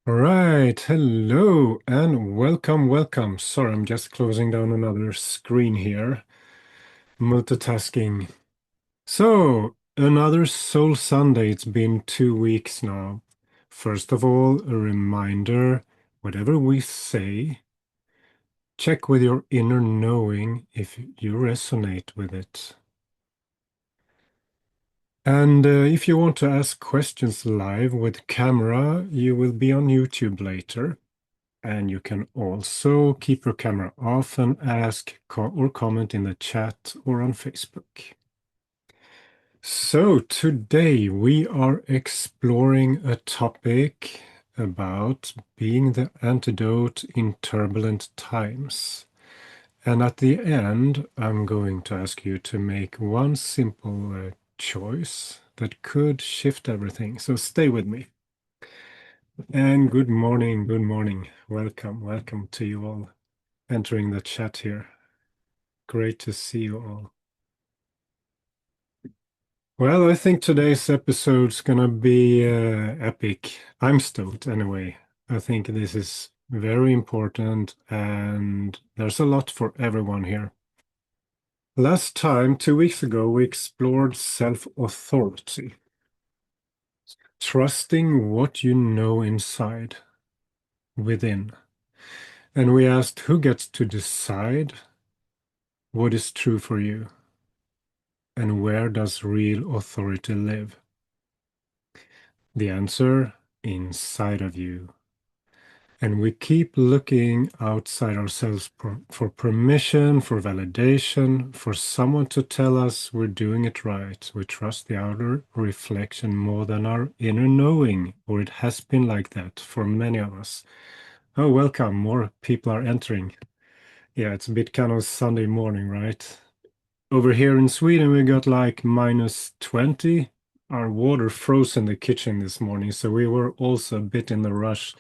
All right, hello and welcome. Sorry, I'm just closing down another screen here. Multitasking. So, another Soul Sunday. It's been 2 weeks now. First of all, a reminder, whatever we say, check with your inner knowing if you resonate with it. And if you want to ask questions live with camera, you will be on YouTube later. And you can also keep your camera off and ask or comment in the chat or on Facebook. So today we are exploring a topic about being the antidote in turbulent times. And at the end, I'm going to ask you to make one simple choice that could shift everything. So stay with me. And good morning, good morning. Welcome to you all entering the chat here. Great to see you all. Well, I think today's episode's gonna be epic. I'm stoked anyway. I think this is very important and there's a lot for everyone here. Last time, 2 weeks ago, we explored self-authority, trusting what you know inside, within. And we asked who gets to decide what is true for you and where does real authority live? The answer, inside of you. And we keep looking outside ourselves for permission, for validation, for someone to tell us we're doing it right. We trust the outer reflection more than our inner knowing, or it has been like that for many of us. Oh, welcome. More people are entering. Yeah, it's a bit kind of Sunday morning, right? Over here in Sweden, we got like -20. Our water froze in the kitchen this morning, so we were also a bit in the rush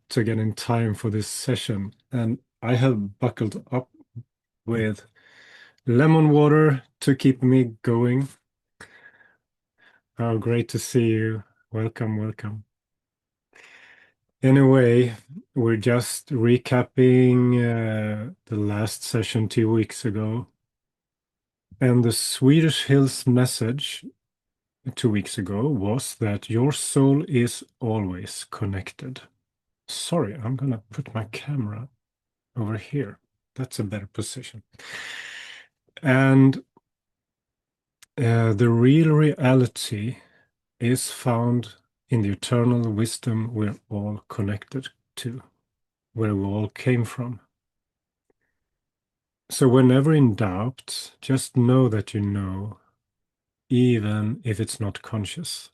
to get in time for this session. And I have buckled up with lemon water to keep me going. Oh, great to see you. Welcome. Anyway, we're just recapping the last session 2 weeks ago. And the Swedish Hills message 2 weeks ago was that your soul is always connected. Sorry, I'm gonna put my camera over here. That's a better position. And the real reality is found in the eternal wisdom we're all connected to, where we all came from. So whenever in doubt, just know that you know, even if it's not conscious.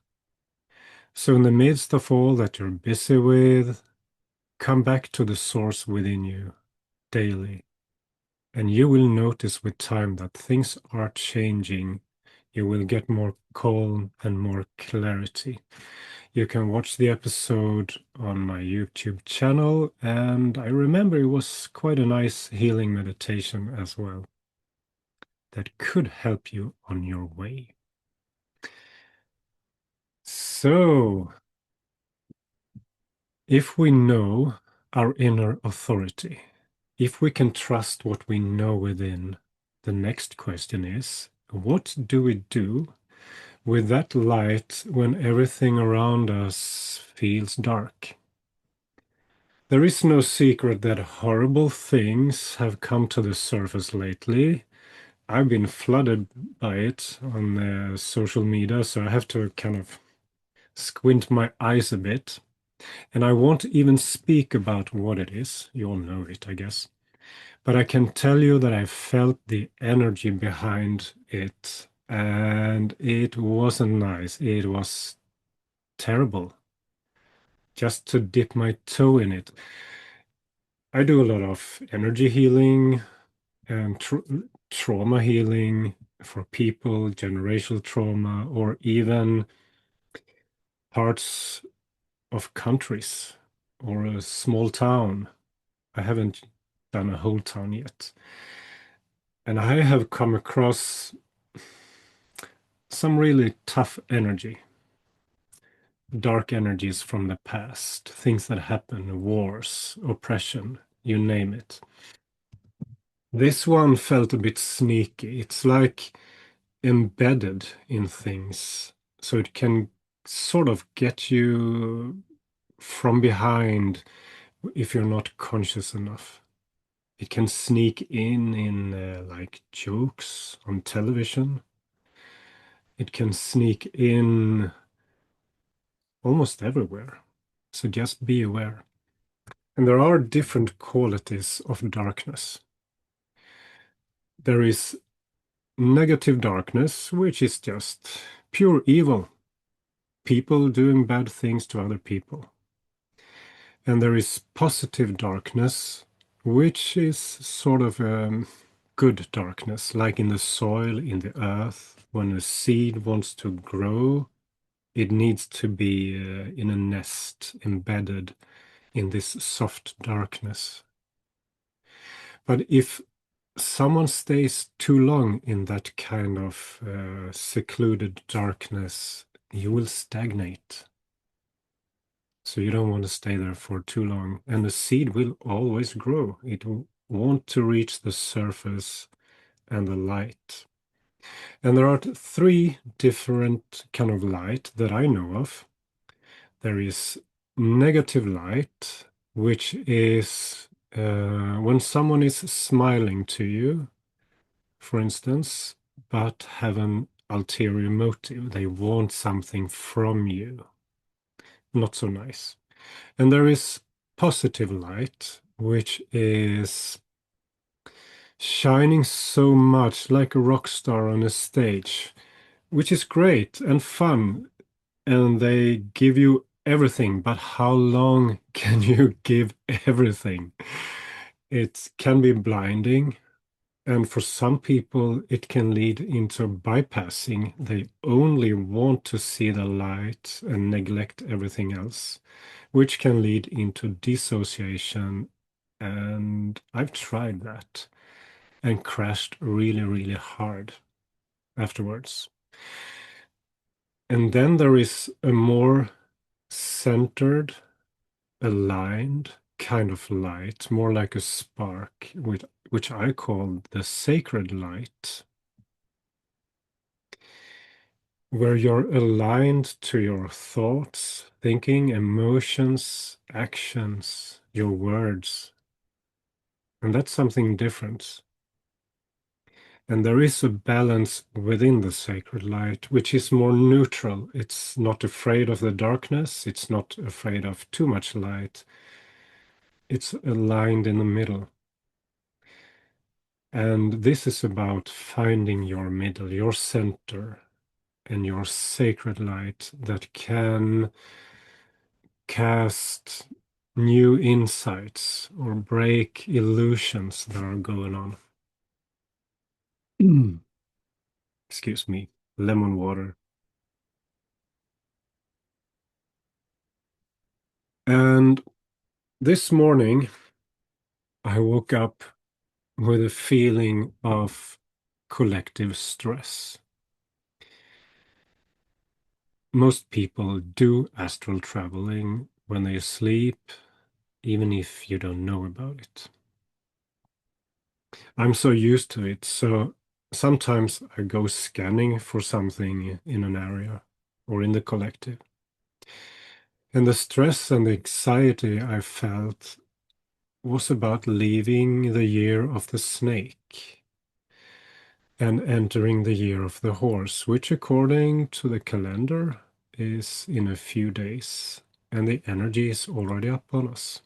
So in the midst of all that you're busy with, come back to the source within you daily, and you will notice with time that things are changing. You will get more calm and more clarity. You can watch the episode on my YouTube channel, and I remember it was quite a nice healing meditation as well that could help you on your way. So, if we know our inner authority, if we can trust what we know within, the next question is, what do we do with that light when everything around us feels dark? There is no secret that horrible things have come to the surface lately. I've been flooded by it on social media, so I have to kind of squint my eyes a bit. And I won't even speak about what it is. You all know it, I guess. But I can tell you that I felt the energy behind it, and it wasn't nice. It was terrible just to dip my toe in it. I do a lot of energy healing and trauma healing for people, generational trauma, or even parts of countries or a small town. I haven't done a whole town yet. And I have come across some really tough energy dark energies from the past, things that happen, wars, oppression, you name it. This one felt a bit sneaky. It's like embedded in things, so it can sort of get you from behind if you're not conscious enough. It can sneak in like jokes on television. It can sneak in almost everywhere. So just be aware. And there are different qualities of darkness. There is negative darkness, which is just pure evil. People doing bad things to other people. And there is positive darkness, which is sort of good darkness, like in the soil, in the earth. When a seed wants to grow, it needs to be in a nest, embedded in this soft darkness. But if someone stays too long in that kind of secluded darkness, you will stagnate. So you don't want to stay there for too long. And the seed will always grow. It will want to reach the surface and the light. And there are three different kind of light that I know of. There is negative light, which is when someone is smiling to you, for instance, but have an ulterior motive. They want something from you. Not so nice. And there is positive light, which is shining so much like a rock star on a stage, which is great and fun. And they give you everything, but how long can you give everything? It can be blinding. And for some people, it can lead into bypassing. They only want to see the light and neglect everything else, which can lead into dissociation. And I've tried that and crashed really, really hard afterwards. And then there is a more centered, aligned kind of light, more like a spark, which I call the sacred light, where you're aligned to your thoughts, thinking, emotions, actions, your words. And that's something different. And there is a balance within the sacred light, which is more neutral. It's not afraid of the darkness. It's not afraid of too much light. It's aligned in the middle. And this is about finding your middle, your center, and your sacred light that can cast new insights or break illusions that are going on. Excuse me, lemon water. And this morning, I woke up with a feeling of collective stress. Most people do astral traveling when they sleep, even if you don't know about it. I'm so used to it, so sometimes I go scanning for something in an area or in the collective. And the stress and the anxiety I felt was about leaving the year of the snake and entering the year of the horse, which according to the calendar is in a few days, and the energy is already up on us.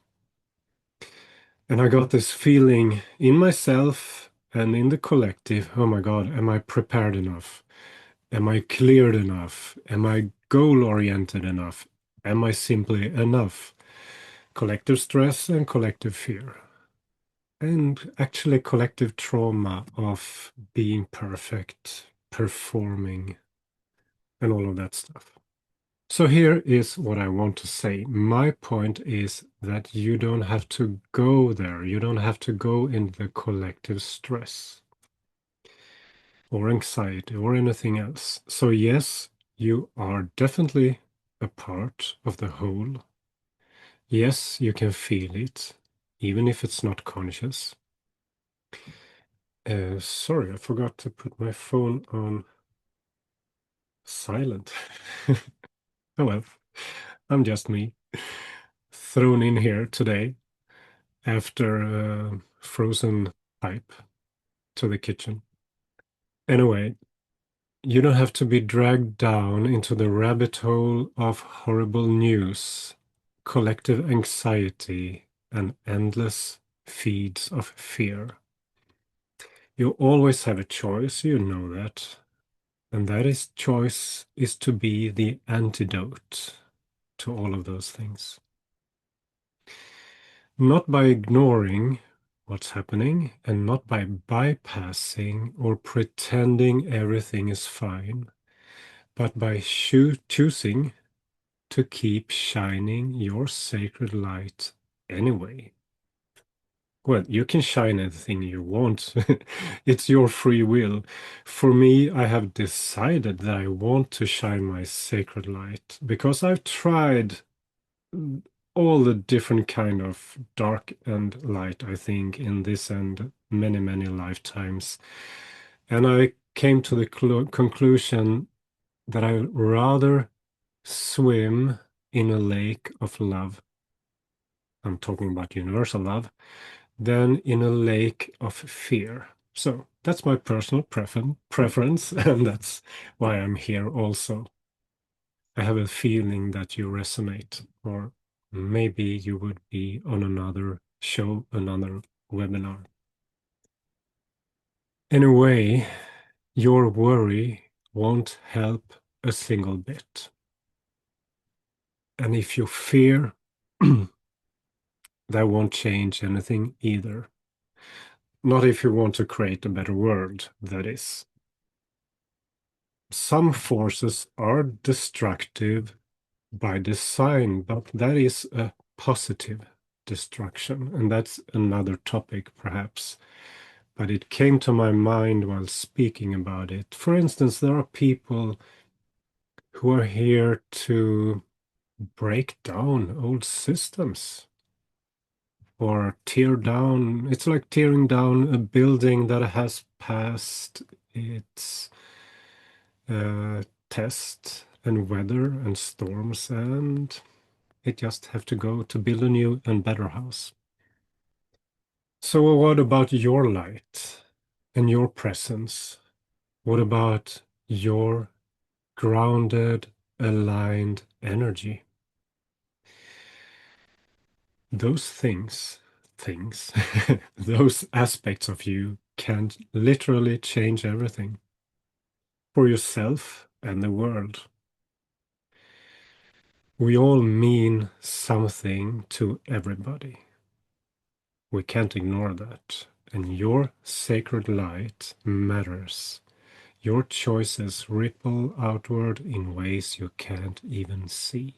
And I got this feeling in myself and in the collective, oh my God, am I prepared enough? Am I cleared enough? Am I goal-oriented enough? Am I simply enough? Collective stress and collective fear. And actually collective trauma of being perfect, performing, and all of that stuff. So here is what I want to say. My point is that you don't have to go there. You don't have to go in the collective stress or anxiety or anything else. So yes, you are definitely a part of the whole. Yes, you can feel it, even if it's not conscious. Sorry, I forgot to put my phone on silent. Oh well, I'm just me, thrown in here today after a frozen pipe to the kitchen. Anyway, you don't have to be dragged down into the rabbit hole of horrible news, collective anxiety, and endless feeds of fear. You always have a choice, you know that. And that is choice is to be the antidote to all of those things. Not by ignoring what's happening and not by bypassing or pretending everything is fine, but by choosing to keep shining your sacred light anyway. Well, you can shine anything you want. It's your free will. For me, I have decided that I want to shine my sacred light because I've tried all the different kind of dark and light, I think, in this and many, many lifetimes. And I came to the conclusion that I would rather swim in a lake of love. I'm talking about universal love than in a lake of fear. So that's my personal preference, and that's why I'm here also. I have a feeling that you resonate, or maybe you would be on another show, another webinar. Anyway, your worry won't help a single bit. And if you fear, that won't change anything either. Not if you want to create a better world, that is. Some forces are destructive by design, but that is a positive destruction, and that's another topic perhaps. But it came to my mind while speaking about it. For instance, there are people who are here to break down old systems or tear down. It's like tearing down a building that has passed its test and weather and storms, and it just have to go to build a new and better house. So what about your light and your presence? What about your grounded, aligned energy? Those things, those aspects of you can literally change everything for yourself and the world. We all mean something to everybody. We can't ignore that. And your sacred light matters. Your choices ripple outward in ways you can't even see.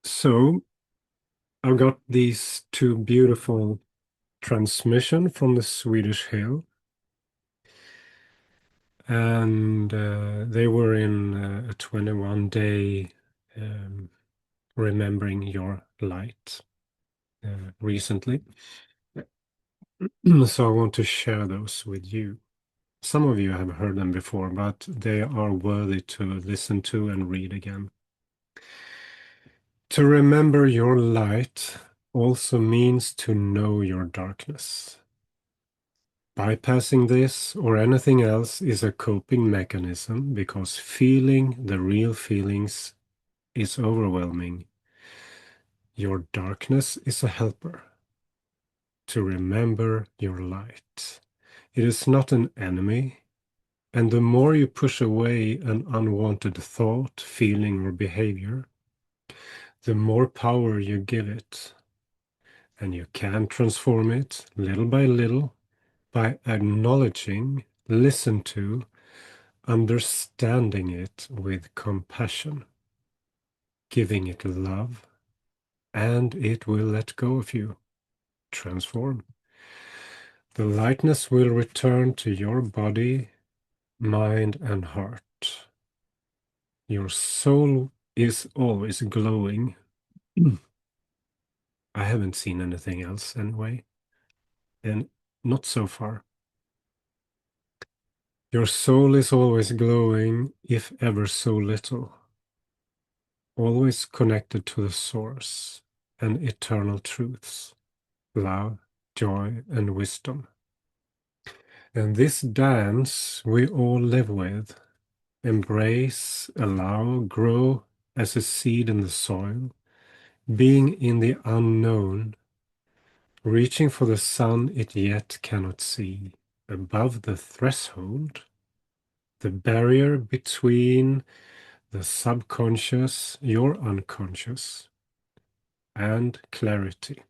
So I've got these two beautiful transmission from the Swedish Hill, and they were in a 21-day remembering your light recently. So I want to share those with you. Some of you have heard them before, but they are worthy to listen to and read again. To remember your light also means to know your darkness. Bypassing this or anything else is a coping mechanism because feeling the real feelings is overwhelming. Your darkness is a helper to remember your light. It is not an enemy, and the more you push away an unwanted thought, feeling, or behavior, the more power you give it. And you can transform it little by little by acknowledging, listen to, understanding it with compassion, giving it love, and it will let go of you. Transform. The lightness will return to your body, mind, and heart. Your soul is always glowing. I haven't seen anything else anyway, and not so far. Your soul is always glowing, if ever so little, always connected to the source and eternal truths, love, joy, and wisdom. And this dance we all live with, embrace, allow, grow as a seed in the soil, being in the unknown, reaching for the sun it yet cannot see, above the threshold, the barrier between the subconscious, your unconscious, and clarity,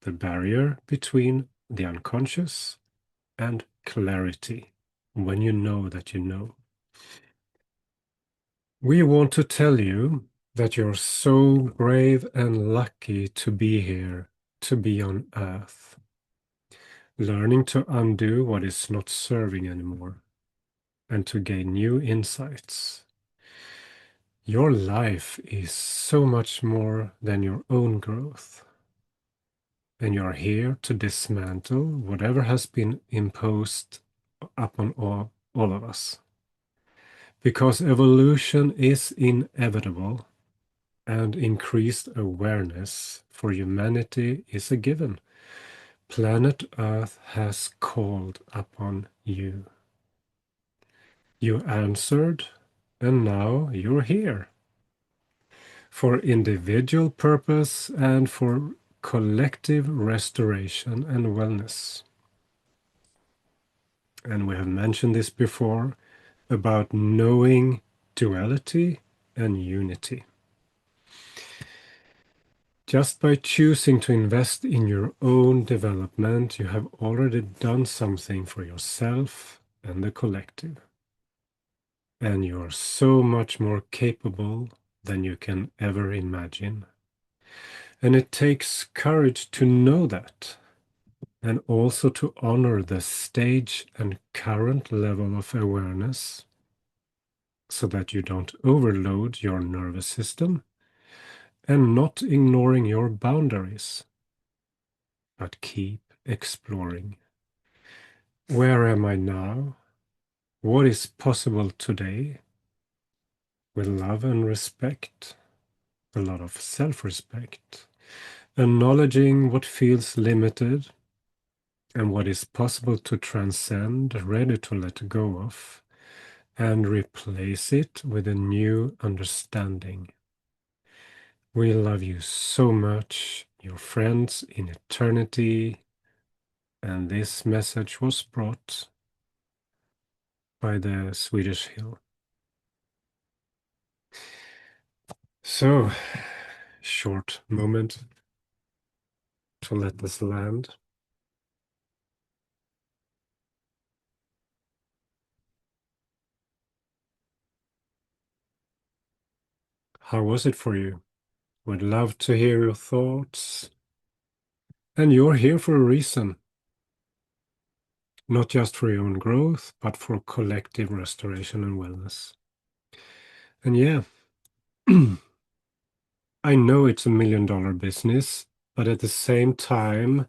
the barrier between the unconscious and clarity, when you know that you know. We want to tell you that you're so brave and lucky to be here, to be on Earth, learning to undo what is not serving anymore, and to gain new insights. Your life is so much more than your own growth, and you're here to dismantle whatever has been imposed upon all of us. Because evolution is inevitable, and increased awareness for humanity is a given. Planet Earth has called upon you. You answered, and now you're here. For individual purpose and for collective restoration and wellness. And we have mentioned this before about knowing duality and unity. Just by choosing to invest in your own development, you have already done something for yourself and the collective. And you are so much more capable than you can ever imagine. And it takes courage to know that, and also to honor the stage and current level of awareness, so that you don't overload your nervous system, and not ignoring your boundaries, but keep exploring. Where am I now? What is possible today? With love and respect, a lot of self-respect, acknowledging what feels limited and what is possible to transcend, ready to let go of, and replace it with a new understanding. We love you so much, your friends in eternity, and this message was brought by the Swedish Hill. So, short moment to let this land. How was it for you? Would love to hear your thoughts. And you're here for a reason. Not just for your own growth, but for collective restoration and wellness. And yeah, I know it's $1 million business, but at the same time,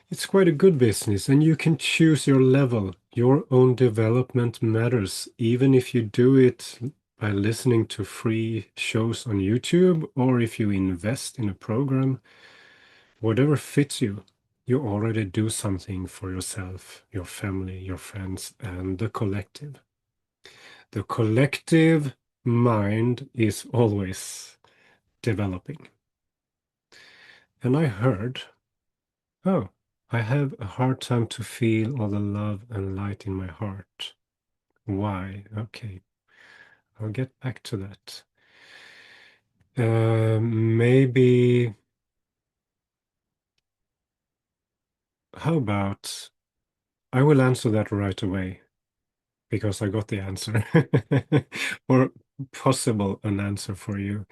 it's quite a good business, and you can choose your level. Your own development matters, even if you do it by listening to free shows on YouTube, or if you invest in a program. Whatever fits you, you already do something for yourself, your family, your friends, and the collective. The collective mind is always developing. And I heard, oh, I have a hard time to feel all the love and light in my heart. Why? Okay, I'll get back to that. Maybe, how about, I will answer that right away because I got the answer, or possible an answer for you.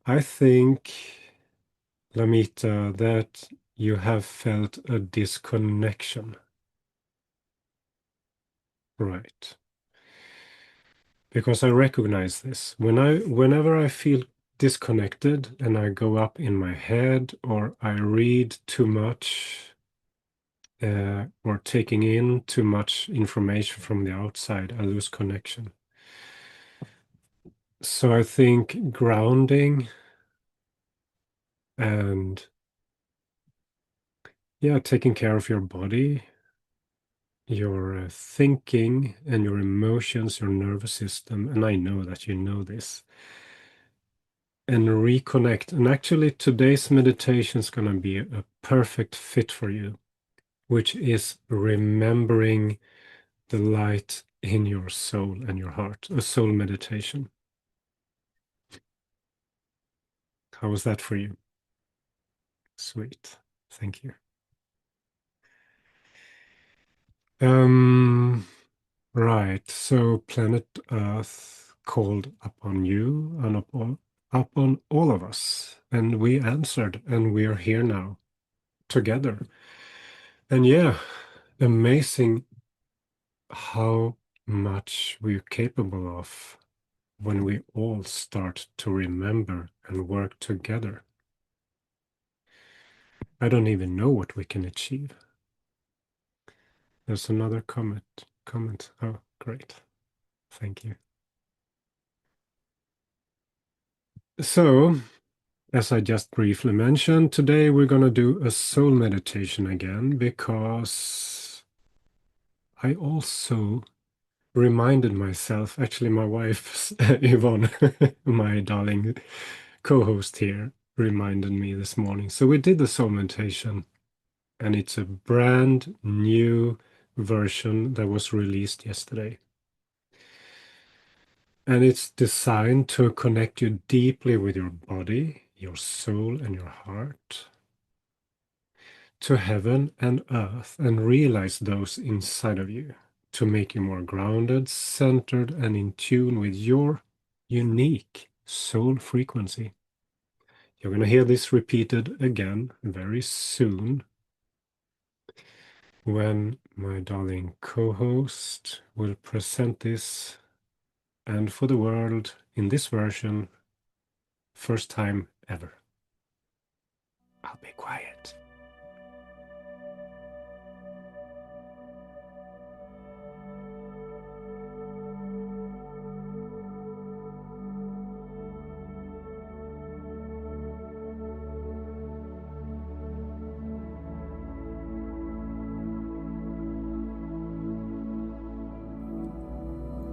I think, Lamita, that you have felt a disconnection. Right. Because I recognize this. Whenever I feel disconnected and I go up in my head or I read too much or taking in too much information from the outside, I lose connection. So I think grounding and taking care of your body, your thinking and your emotions, your nervous system, and I know that you know this, and reconnect. And actually today's meditation is going to be a perfect fit for you, which is remembering the light in your soul and your heart, a soul meditation. How was that for you? Sweet. Thank you. Right. So planet Earth called upon you and upon all of us, and we answered, and we are here now together. And amazing how much we're capable of when we all start to remember and work together. I don't even know what we can achieve. There's another comment. Oh, great. Thank you. So, as I just briefly mentioned, today we're going to do a soul meditation again because I also reminded myself, actually my wife, Yvonne, my darling co-host here, reminded me this morning. So we did the soul meditation, and it's a brand new version that was released yesterday. And it's designed to connect you deeply with your body, your soul, and your heart, to heaven and earth, and realize those inside of you, to make you more grounded, centered, and in tune with your unique soul frequency. You're going to hear this repeated again very soon when my darling co-host will present this, and for the world in this version, first time ever. I'll be quiet.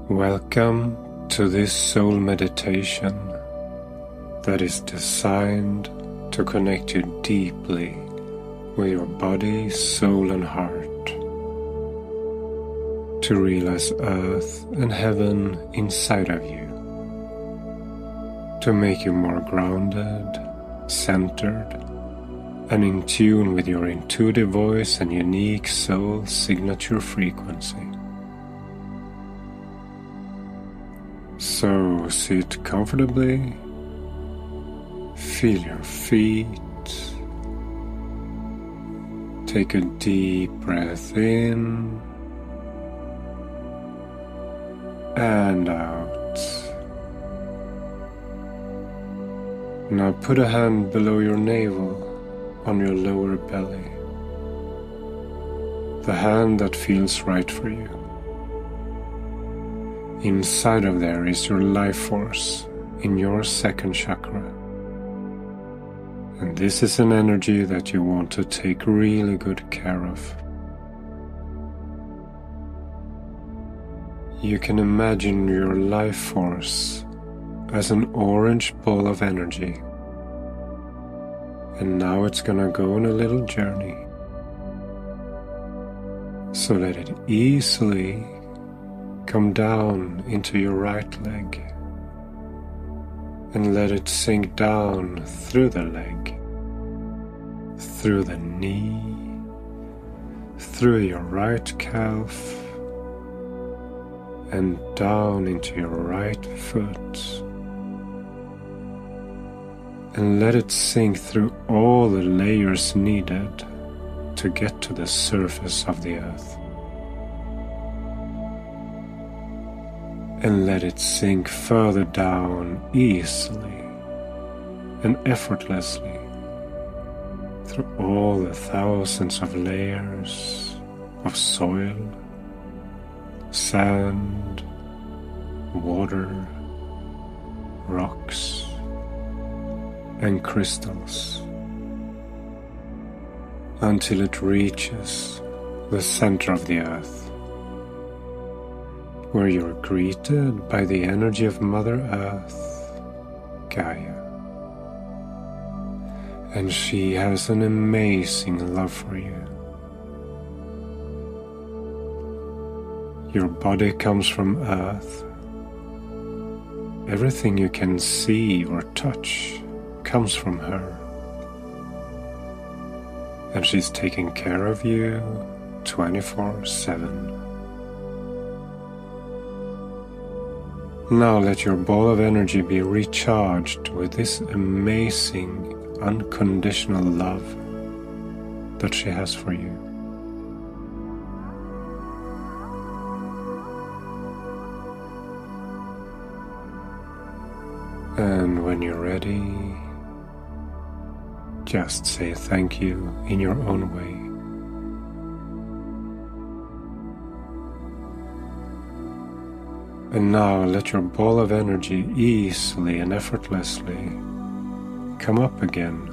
Welcome to this soul meditation that is designed to connect you deeply with your body, soul, and heart, to realize earth and heaven inside of you, to make you more grounded, centered, and in tune with your intuitive voice and unique soul signature frequency. So sit comfortably, feel your feet, take a deep breath in and out. Now put a hand below your navel on your lower belly, the hand that feels right for you. Inside of there is your life force in your second chakra. And this is an energy that you want to take really good care of. You can imagine your life force as an orange ball of energy. And now it's gonna go on a little journey. So let it easily come down into your right leg and let it sink down through the leg, through the knee, through your right calf, and down into your right foot, and let it sink through all the layers needed to get to the surface of the earth. And let it sink further down easily and effortlessly through all the thousands of layers of soil, sand, water, rocks, and crystals, until it reaches the center of the earth, where you are greeted by the energy of Mother Earth, Gaia. And she has an amazing love for you. Your body comes from Earth. Everything you can see or touch comes from her. And she's taking care of you 24/7. Now let your ball of energy be recharged with this amazing, unconditional love that she has for you. And when you're ready, just say thank you in your own way. And now let your ball of energy easily and effortlessly come up again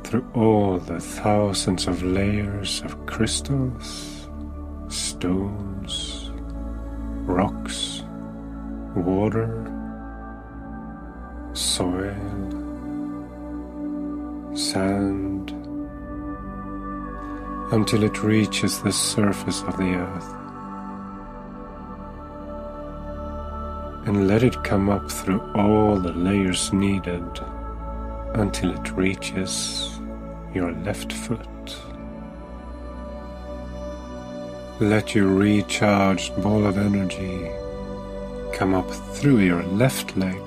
through all the thousands of layers of crystals, stones, rocks, water, soil, sand, until it reaches the surface of the earth. And let it come up through all the layers needed until it reaches your left foot. Let your recharged ball of energy come up through your left leg,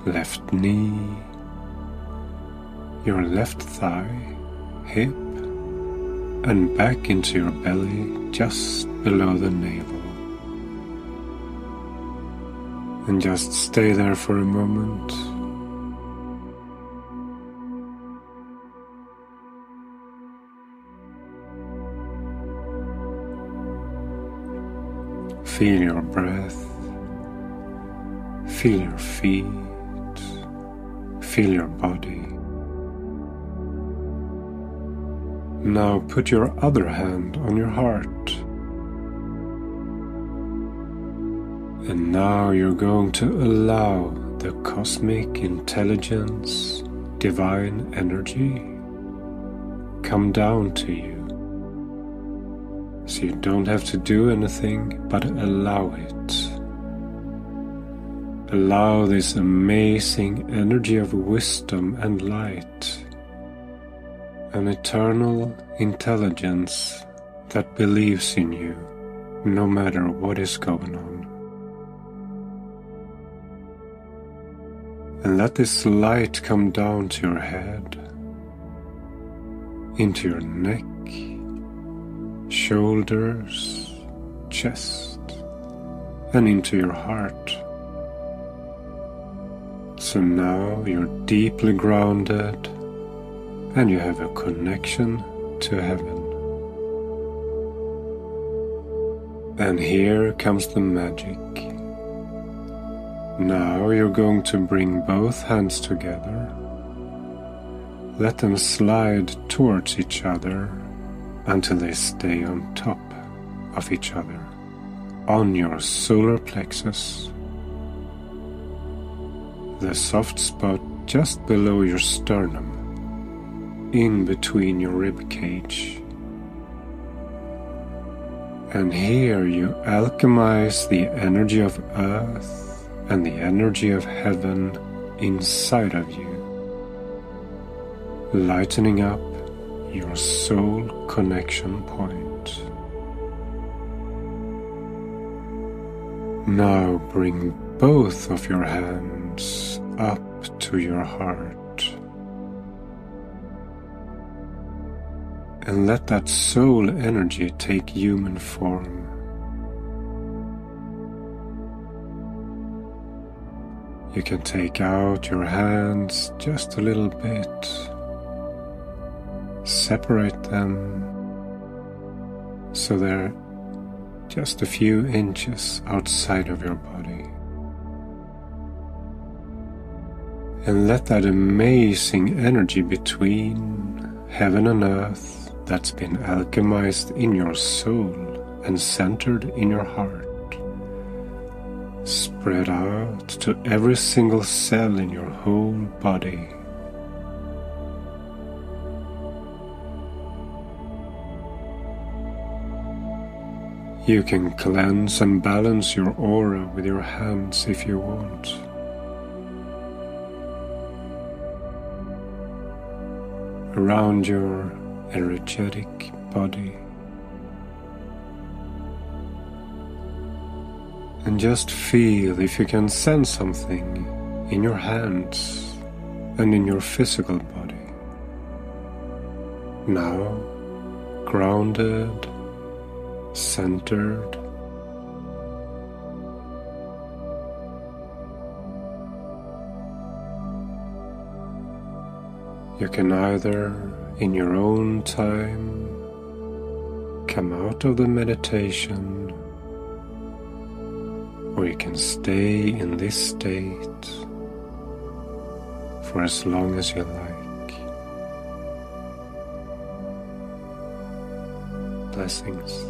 left knee, your left thigh, hip, and back into your belly just below the navel. And just stay there for a moment. Feel your breath. Feel your feet. Feel your body. Now put your other hand on your heart. And now you're going to allow the cosmic intelligence, divine energy, come down to you. So you don't have to do anything but allow it. Allow this amazing energy of wisdom and light, an eternal intelligence that believes in you no matter what is going on. And let this light come down to your head, into your neck, shoulders, chest, and into your heart. So now you're deeply grounded and you have a connection to heaven. And here comes the magic. Now you're going to bring both hands together. Let them slide towards each other until they stay on top of each other, on your solar plexus, the soft spot just below your sternum, in between your rib cage. And here you alchemize the energy of earth and the energy of heaven inside of you, lightening up your soul connection point. Now bring both of your hands up to your heart. And let that soul energy take human form. You can take out your hands just a little bit, separate them so they're just a few inches outside of your body. And let that amazing energy between heaven and earth that's been alchemized in your soul and centered in your heart spread out to every single cell in your whole body. You can cleanse and balance your aura with your hands if you want. Around your energetic body. And just feel if you can sense something in your hands and in your physical body. Now, grounded, centered. You can either, in your own time, come out of the meditation, or you can stay in this state for as long as you like. Blessings.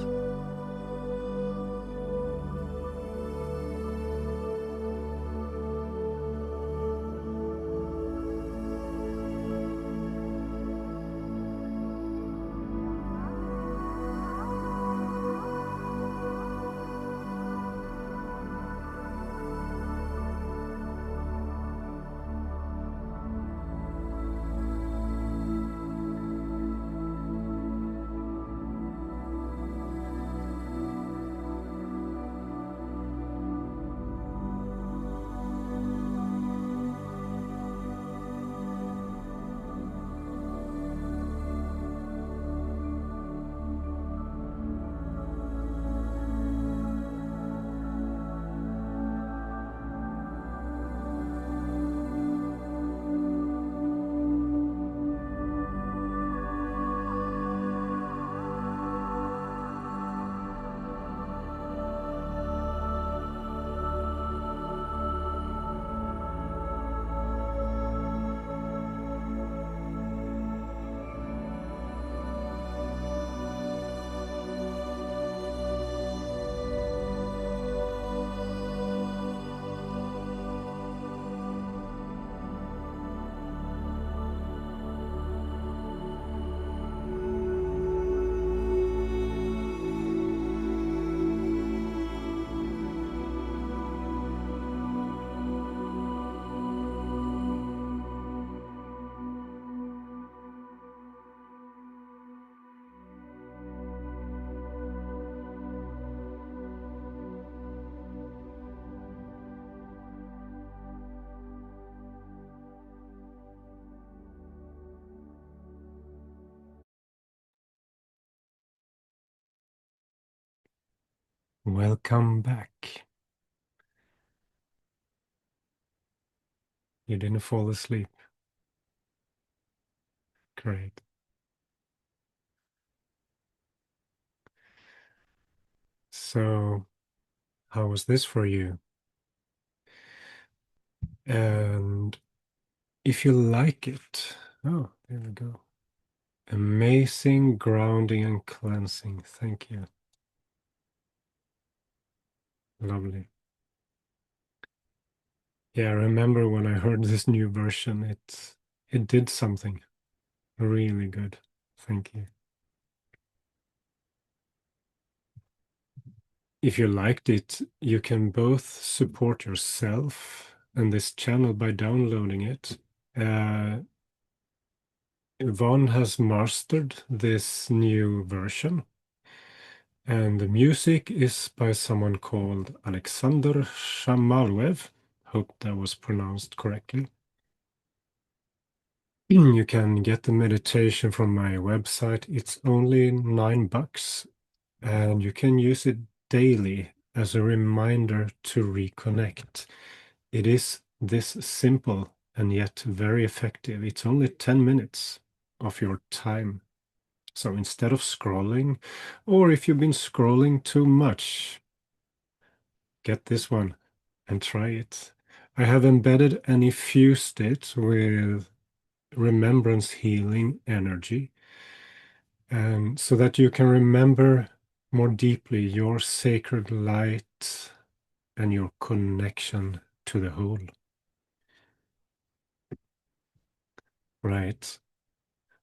Welcome back. You didn't fall asleep. Great. So, how was this for you? And if you like it, oh, there we go. Amazing grounding and cleansing. Thank you. Lovely. Yeah, I remember when I heard this new version, it did something really good. Thank you. If you liked it, you can both support yourself and this channel by downloading it. Yvonne has mastered this new version, and the music is by someone called Alexander Shamalwev. Hope that was pronounced correctly. You can get the meditation from my website. It's only $9, and you can use it daily as a reminder to reconnect. It is this simple and yet very effective. It's only 10 minutes of your time. So instead of scrolling, or if you've been scrolling too much, get this one and try it. I have embedded and infused it with remembrance healing energy, and so that you can remember more deeply your sacred light and your connection to the whole. Right.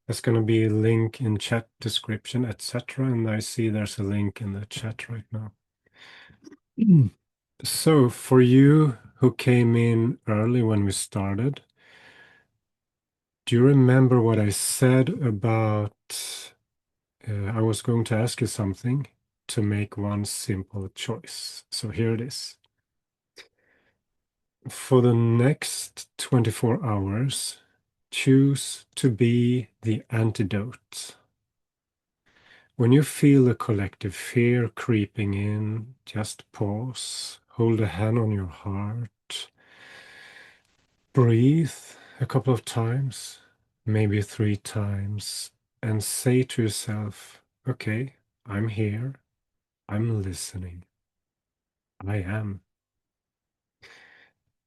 There's going to be a link in chat description, etc. And I see there's a link in the chat right now. So for you who came in early when we started, do you remember what I said about I was going to ask you something to make one simple choice? So here it is. For the next 24 hours, choose to be the antidote. When you feel the collective fear creeping in, just pause, hold a hand on your heart, breathe a couple of times, maybe 3 times, and say to yourself, okay, I'm here, I'm listening, I am.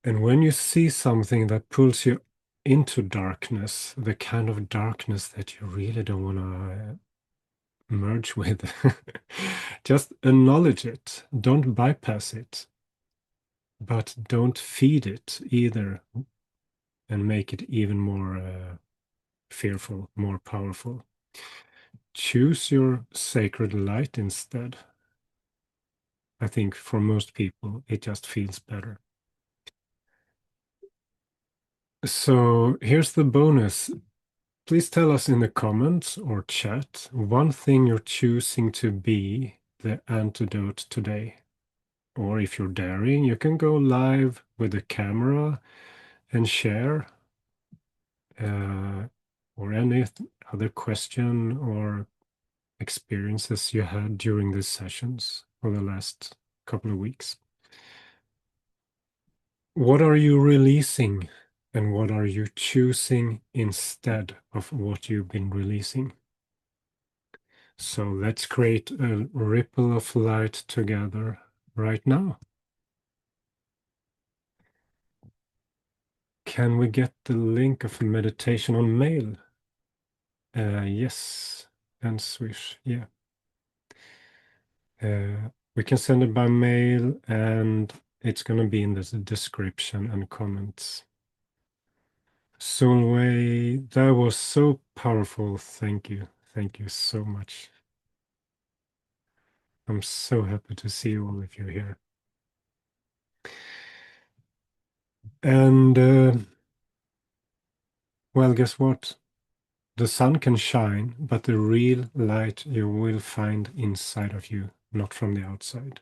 And when you see something that pulls you into darkness, the kind of darkness that you really don't want to merge with, just acknowledge it. Don't bypass it, but don't feed it either and make it even more fearful, more powerful. Choose your sacred light instead. I think for most people, it just feels better. So here's the bonus. Please tell us in the comments or chat one thing you're choosing to be the antidote today. Or if you're daring, you can go live with a camera and share or any other question or experiences you had during these sessions for the last couple of weeks. What are you releasing and what are you choosing instead of what you've been releasing? So let's create a ripple of light together right now. Can we get the link of meditation on mail? Yes, and Swish, yeah. We can send it by mail and it's going to be in the description and comments. Solveig, that was so powerful. Thank you. Thank you so much. I'm so happy to see all of you here. And, well, guess what? The sun can shine, but the real light you will find inside of you, not from the outside.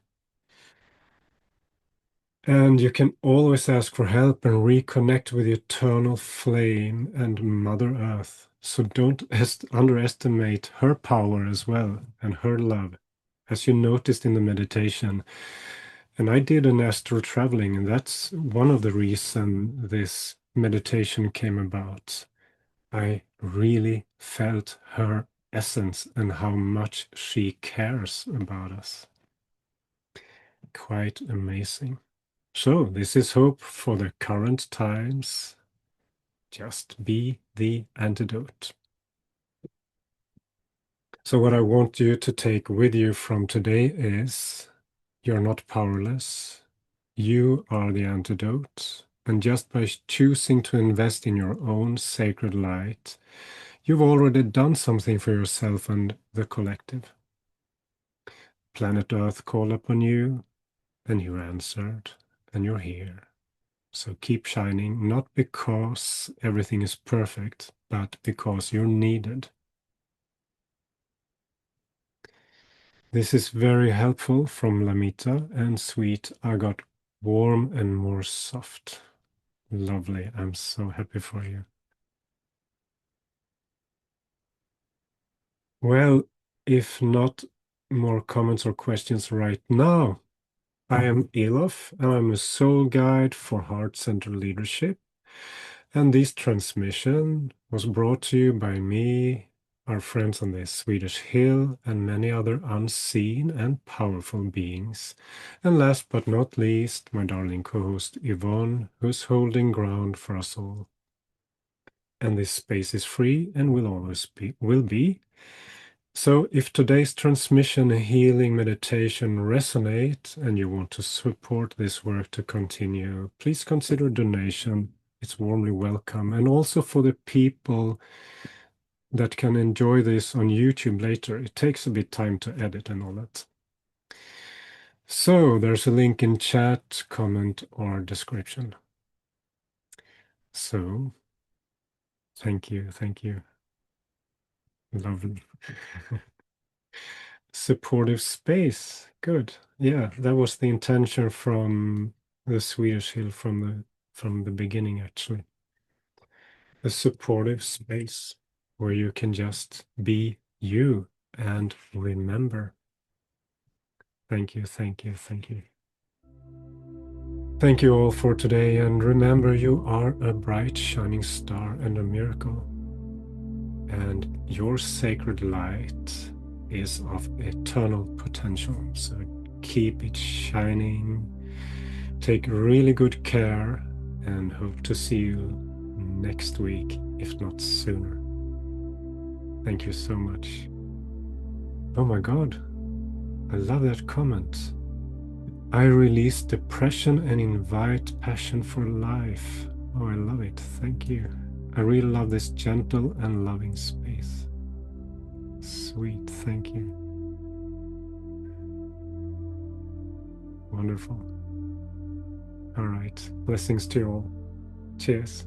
And you can always ask for help and reconnect with the eternal flame and Mother Earth. So don't underestimate her power as well and her love, as you noticed in the meditation. And I did an astral traveling, and that's one of the reasons this meditation came about. I really felt her essence and how much she cares about us. Quite amazing. So, this is hope for the current times. Just be the antidote. So, what I want you to take with you from today is you're not powerless. You are the antidote. And just by choosing to invest in your own sacred light, you've already done something for yourself and the collective. Planet Earth called upon you, and you answered, and you're here. So keep shining, not because everything is perfect, but because you're needed. This is very helpful from Lamita and sweet Agat Warm and more soft. Lovely. I'm so happy for you. Well, if not more comments or questions right now, I am Elof, and I'm a soul guide for heart-centered leadership. And this transmission was brought to you by me, our friends on the Swedish Hill, and many other unseen and powerful beings. And last but not least, my darling co-host Yvonne, who's holding ground for us all. And this space is free and will always be. So if today's transmission and healing meditation resonate and you want to support this work to continue, please consider donation. It's warmly welcome. And also for the people that can enjoy this on YouTube later, it takes a bit time to edit and all that. So there's a link in chat, comment, or description. So thank you. Lovely. Supportive space. Good. Yeah, that was the intention from the Swedish Hill from the beginning, actually. A supportive space where you can just be you and remember. Thank you. Thank you all for today, and remember, you are a bright shining star and a miracle. And your sacred light is of eternal potential. So keep it shining. Take really good care, and hope to see you next week, if not sooner. Thank you so much. Oh my God, I love that comment. I release depression and invite passion for life. Oh, I love it. Thank you. I really love this gentle and loving space. Sweet. Thank you. Wonderful. All right. Blessings to you all. Cheers.